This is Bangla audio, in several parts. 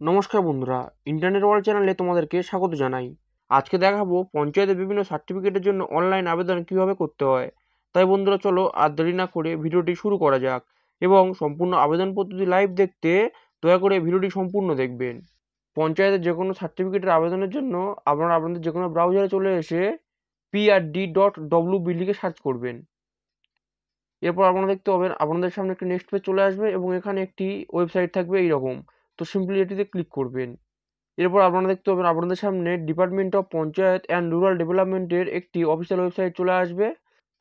নমস্কার বন্ধুরা, ইন্টারনেট ওয়ার্ল্ড চ্যানেলে তোমাদেরকে স্বাগত জানাই। আজকে দেখাবো পঞ্চায়েতের বিভিন্ন সার্টিফিকেটের জন্য অনলাইন আবেদন কিভাবে করতে হয়। তাই বন্ধুরা চলো আর দেরি না করে ভিডিওটি শুরু করা যাক এবং সম্পূর্ণ আবেদন পদ্ধতি লাইভ দেখতে দয়া করে ভিডিওটি সম্পূর্ণ দেখবেন। পঞ্চায়েতের যে কোনো সার্টিফিকেটের আবেদনের জন্য আপনারা আপনাদের যে কোনো ব্রাউজারে চলে এসে prd.wb লিখে সার্চ করবেন। এরপর আপনারা দেখতে পাবেন আপনাদের সামনে একটি নেক্সট পেজ চলে আসবে এবং এখানে একটি ওয়েবসাইট থাকবে এইরকম। তো সিম্পলি এটিতে ক্লিক করবেন। এরপর আপনারা দেখতে পাবেন আপনাদের সামনে department of panchayat and rural ডেভেলপমেন্টের একটি অফিসিয়াল ওয়েবসাইট চলে আসবে।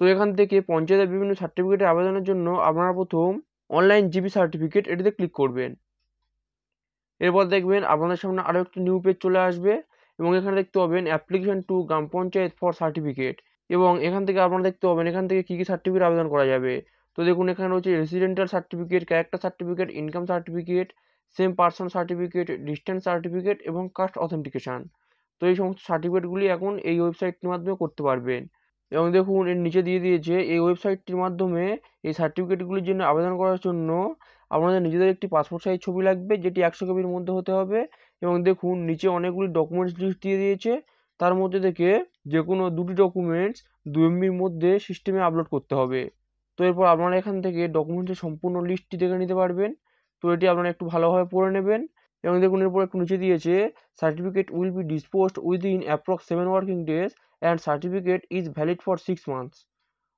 তো এখান থেকে পঞ্চায়েতের বিভিন্ন সার্টিফিকেটের আবেদনের জন্য আপনারা প্রথম অনলাইন জিপি সার্টিফিকেট এটিতে ক্লিক করবেন। এরপর দেখবেন আপনাদের সামনে আরও একটি নিউ পেজ চলে আসবে এবং এখানে দেখতে পাবেন অ্যাপ্লিকেশন টু গ্রাম পঞ্চায়েত ফর সার্টিফিকেট এবং এখান থেকে আপনারা দেখতে পাবেন এখান থেকে কী কী সার্টিফিকেট আবেদন করা যাবে। তো দেখুন এখানে রয়েছে residential certificate, character certificate, income certificate, same person certificate, distance certificate এবং কাস্ট অথেন্টিকেশন। তো এই সমস্ত সার্টিফিকেটগুলি এখন এই ওয়েবসাইটটির মাধ্যমে করতে পারবেন এবং দেখুন এর নিচে দিয়ে দিয়েছে এই ওয়েবসাইটটির মাধ্যমে এই সার্টিফিকেটগুলির জন্য আবেদন করার জন্য আপনাদের নিজেদের একটি পাসপোর্ট সাইজ ছবি লাগবে, যেটি 100 কেবির মধ্যে হতে হবে এবং দেখুন নিচে অনেকগুলি ডকুমেন্টস লিস্ট দিয়ে দিয়েছে। তার মধ্যে থেকে যে কোনো দুটি ডকুমেন্টস 2 এমবির মধ্যে সিস্টেমে আপলোড করতে হবে। তো এরপর আপনারা এখান থেকে ডকুমেন্টসের সম্পূর্ণ লিস্টটি দেখে নিতে পারবেন। তো এটি আপনারা একটু ভালোভাবে পড়ে নেবেন এবং দেখুন এরপর একটু নিচে দিয়েছে certificate will be disposed within approx 7 working days and certificate is valid for 6 months.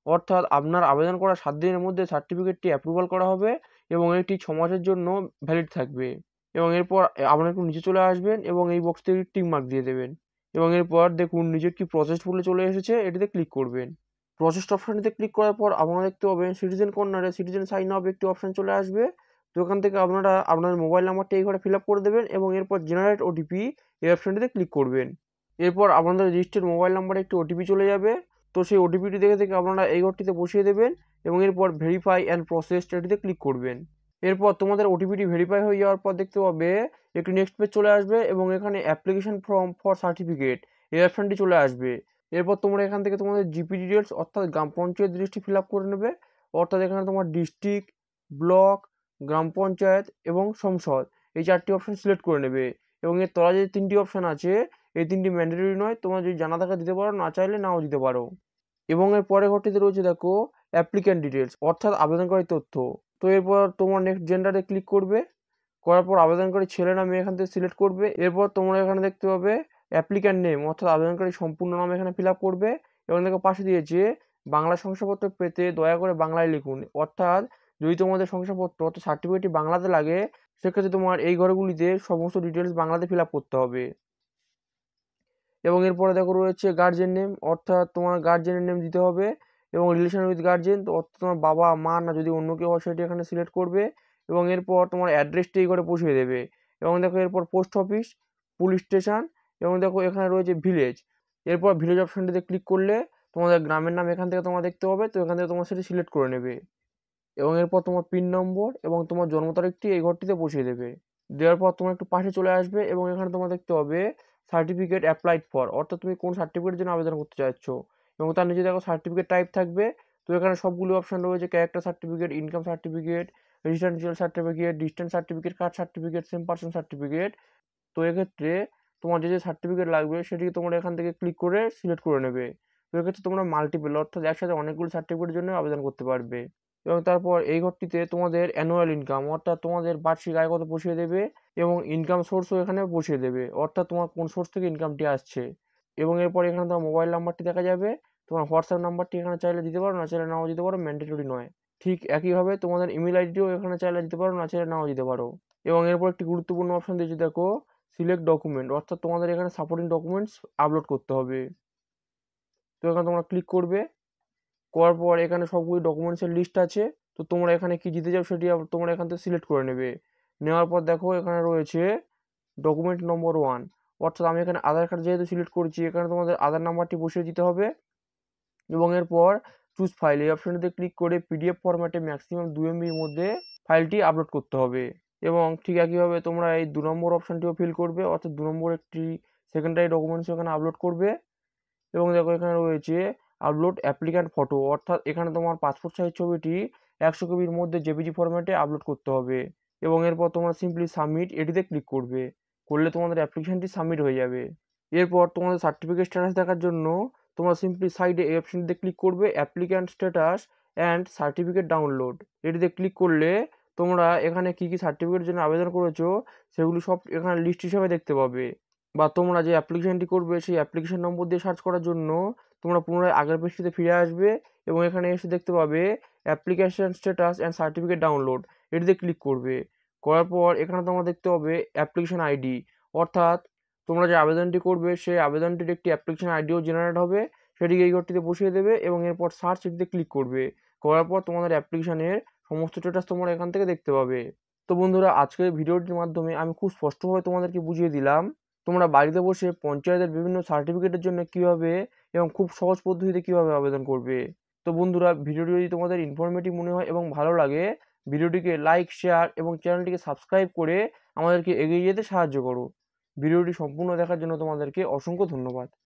অর্থাৎ আপনার আবেদন করার 7 দিনের মধ্যে সার্টিফিকেটটি অ্যাপ্রুভাল করা হবে এবং এটি 6 মাসের জন্য ভ্যালিড থাকবে। এবং এরপর আপনারা একটু নিচে চলে আসবেন এবং এই বক্সতে টিক মার্ক দিয়ে দেবেন এবং এরপর দেখুন নিচে একটি প্রসেস বলে চলে এসেছে, এটিতে ক্লিক করবেন। প্রসেস অপশনটিতে ক্লিক করার পর আপনারা দেখতে পাবেন সিটিজেন কর্নারে সিটিজেন সাইন আপ একটি অপশন চলে আসবে। তো এখান থেকে আপনারা আপনাদের মোবাইল নাম্বারটা এই ঘরে ফিল আপ করে দেবেন এবং এরপর জেনারেট ওটিপি এই অপশনটিতে ক্লিক করবেন। এরপর আপনাদের রেজিস্টার্ড মোবাইল নাম্বারে একটি ওটিপি চলে যাবে। তো সেই ওটিপিটি দেখে থেকে আপনারা এই ঘরটিতে বসিয়ে দেবেন এবং এরপর ভেরিফাই অ্যান্ড প্রসেস এটিতে ক্লিক করবেন। এরপর তোমাদের ওটিপিটি ভেরিফাই হয়ে যাওয়ার পর দেখতে পাবে একটি নেক্সট পেজ চলে আসবে এবং এখানে অ্যাপ্লিকেশন ফর্ম ফর সার্টিফিকেট এই অপশনটি চলে আসবে। এরপর তোমরা এখান থেকে তোমাদের জিপি ডিটেলস অর্থাৎ গ্রাম পঞ্চায়েত লিস্টটি ফিল আপ করে নেবে। অর্থাৎ এখানে তোমার ডিস্ট্রিক্ট, ব্লক, গ্রাম পঞ্চায়েত এবং সংসদ এই 4টি অপশন সিলেক্ট করে নেবে এবং এর তলায় যে 3টি অপশন আছে এই 3টি ম্যান্ডেটরি নয়, তোমার যদি জানা থাকা দিতে পারো, না চাইলে নাও দিতে পারো। এবং এর পরের ঘরটিতে রয়েছে দেখো অ্যাপ্লিক্যান্ট ডিটেলস অর্থাৎ আবেদনকারী তথ্য। তো এরপর তোমার নেক্সট জেন্ডারে ক্লিক করবে, করার পর আবেদনকারী ছেলে না মেয়ে এখান থেকে সিলেক্ট করবে। এরপর তোমরা এখানে দেখতে পাবে অ্যাপ্লিক্যান্ট নেম অর্থাৎ আবেদনকারী সম্পূর্ণ নাম এখানে ফিল আপ করবে এবং দেখো পাশে দিয়েছে বাংলা শংসাপত্র পেতে দয়া করে বাংলায় লিখুন। অর্থাৎ যদি তোমাদের শংসাপত্র অর্থাৎ সার্টিফিকেটটি বাংলাতে লাগে সেক্ষেত্রে তোমার এই ঘরগুলিতে সমস্ত ডিটেলস বাংলাতে ফিল আপ করতে হবে। এবং এরপরে দেখো রয়েছে গার্জেন নেম অর্থাৎ তোমার গার্জেনের নেম দিতে হবে এবং রিলেশন উইথ গার্জেন তো অর্থাৎ তোমার বাবা মা না যদি অন্য কেউ হয় সেটি এখানে সিলেক্ট করবে এবং এরপর তোমার অ্যাড্রেসটি এই করে বসিয়ে দেবে। এবং দেখো এরপর পোস্ট অফিস, পুলিশ স্টেশন এবং দেখো এখানে রয়েছে ভিলেজ। এরপর ভিলেজ অপশনটিতে ক্লিক করলে তোমাদের গ্রামের নাম এখান থেকে তোমরা দেখতে পাবে, তো এখান থেকে তোমার সেটি সিলেক্ট করে নেবে এবং এরপর তোমার পিন নম্বর এবং তোমার জন্ম তারিখটি এই ঘরটিতে বসিয়ে দেবে। দেওয়ার পর তোমার একটু পাশে চলে আসবে এবং এখানে তোমার দেখতে হবে সার্টিফিকেট অ্যাপ্লাইড ফর অর্থাৎ তুমি কোন সার্টিফিকেটের জন্য আবেদন করতে চাইছো এবং তার নিচে দেখো সার্টিফিকেট টাইপ থাকবে। তো এখানে সবগুলো অপশন রয়েছে character certificate, income certificate, residential certificate, distance certificate, caste certificate, same person certificate. তো এক্ষেত্রে তোমার যে সার্টিফিকেট লাগবে সেটিকে তোমরা এখান থেকে ক্লিক করে সিলেক্ট করে নেবে। তো এক্ষেত্রে তোমরা মাল্টিপল অর্থাৎ একসাথে অনেকগুলো সার্টিফিকেটের জন্য আবেদন করতে পারবে। এবং তারপর এই ঘরটিতে তোমাদের অ্যানুয়াল ইনকাম অর্থাৎ তোমাদের বার্ষিক আয় কত বসিয়ে দেবে এবং ইনকাম সোর্সও এখানে বসিয়ে দেবে অর্থাৎ তোমার কোন সোর্স থেকে ইনকামটি আসছে। এবং এরপর এখানে তোমার মোবাইল নাম্বারটি দেখা যাবে, তোমার হোয়াটসঅ্যাপ নাম্বারটি এখানে চাইলে দিতে পারো, না চাইলে নাও দিতে পারো, ম্যান্ডেটরি নয়। ঠিক একইভাবে তোমাদের ইমেল আইডিও এখানে চাইলে দিতে পারো, না চাইলে নাও দিতে পারো। এবং এরপর একটি গুরুত্বপূর্ণ অপশন দিয়েছে দেখো সিলেক্ট ডকুমেন্ট অর্থাৎ তোমাদের এখানে সাপোর্টিং ডকুমেন্টস আপলোড করতে হবে। তো এখানে তোমরা ক্লিক করবে, করার পর এখানে সবগুলি ডকুমেন্টসের লিস্ট আছে। তো তোমরা এখানে কি দিতে চাও সেটি তোমরা এখান থেকে সিলেক্ট করে নেবে। নেওয়ার পর দেখো এখানে রয়েছে ডকুমেন্ট নম্বর 1 অর্থাৎ আমি এখানে আধার কার্ড যেহেতু সিলেক্ট করেছি এখানে তোমাদের আধার নাম্বারটি বসিয়ে দিতে হবে এবং এরপর চুজ ফাইল এই অপশনটিতে ক্লিক করে পিডিএফ ফরম্যাটে ম্যাক্সিমাম 2 এমবির মধ্যে ফাইলটি আপলোড করতে হবে। এবং ঠিক একইভাবে তোমরা এই 2 নম্বর অপশনটিও ফিল করবে অর্থাৎ 2 নম্বর একটি সেকেন্ডারি ডকুমেন্টস এখানে আপলোড করবে। এবং দেখো এখানে রয়েছে আপলোড অ্যাপ্লিক্যান্ট ফটো অর্থাৎ এখানে তোমার পাসপোর্ট সাইজ ছবিটি 100 কেবির মধ্যে জেপিজি ফরম্যাটে আপলোড করতে হবে। এবং এরপর তোমরা সিম্পলি সাবমিট এটিতে ক্লিক করবে। করলে তোমাদের অ্যাপ্লিকেশনটি সাবমিট হয়ে যাবে। এরপর তোমাদের সার্টিফিকেট স্ট্যাটাস দেখার জন্য তোমরা সিম্পলি সাইডে এই অপশনটিতে ক্লিক করবে, applicant status and certificate download. এটিতে ক্লিক করলে তোমরা এখানে কি কি সার্টিফিকেটের জন্য আবেদন করেছো সেগুলি সব এখানে লিস্ট হিসাবে দেখতে পাবে। বা তোমরা যে অ্যাপ্লিকেশনটি করবে সেই অ্যাপ্লিকেশন নম্বর দিয়ে সার্চ করার জন্য তোমরা পুনরায় আগের পেজটিতে ফিরে আসবে এবং এখানে এসে দেখতে পাবে application status and certificate download. এটিতে ক্লিক করবে। করার পর এখানে তোমরা দেখতে পাবে অ্যাপ্লিকেশন আইডি, অর্থাৎ তোমরা যে আবেদনটি করবে সেই আবেদনটির একটি অ্যাপ্লিকেশন আইডিও জেনারেট হবে। সেটিকে এই ঘরটিতে বসিয়ে দেবে এবং এরপর সার্চ এটিতে ক্লিক করবে। করার পর তোমাদের অ্যাপ্লিকেশনের সমস্ত স্ট্যাটাস তোমরা এখান থেকে দেখতে পাবে। তো বন্ধুরা, আজকের ভিডিওটির মাধ্যমে আমি খুব স্পষ্টভাবে তোমাদেরকে বুঝিয়ে দিলাম তোমরা বাড়িতে বসে পঞ্চায়েতের বিভিন্ন সার্টিফিকেটের জন্য কীভাবে এবং খুব সহজ পদ্ধতিতে কীভাবে আবেদন করবে। তো বন্ধুরা, ভিডিওটি যদি তোমাদের ইনফরমেটিভ মনে হয় এবং ভালো লাগে, ভিডিওটিকে লাইক, শেয়ার এবং চ্যানেলটিকে সাবস্ক্রাইব করে আমাদেরকে এগিয়ে যেতে সাহায্য করো। ভিডিওটি সম্পূর্ণ দেখার জন্য তোমাদেরকে অসংখ্য ধন্যবাদ।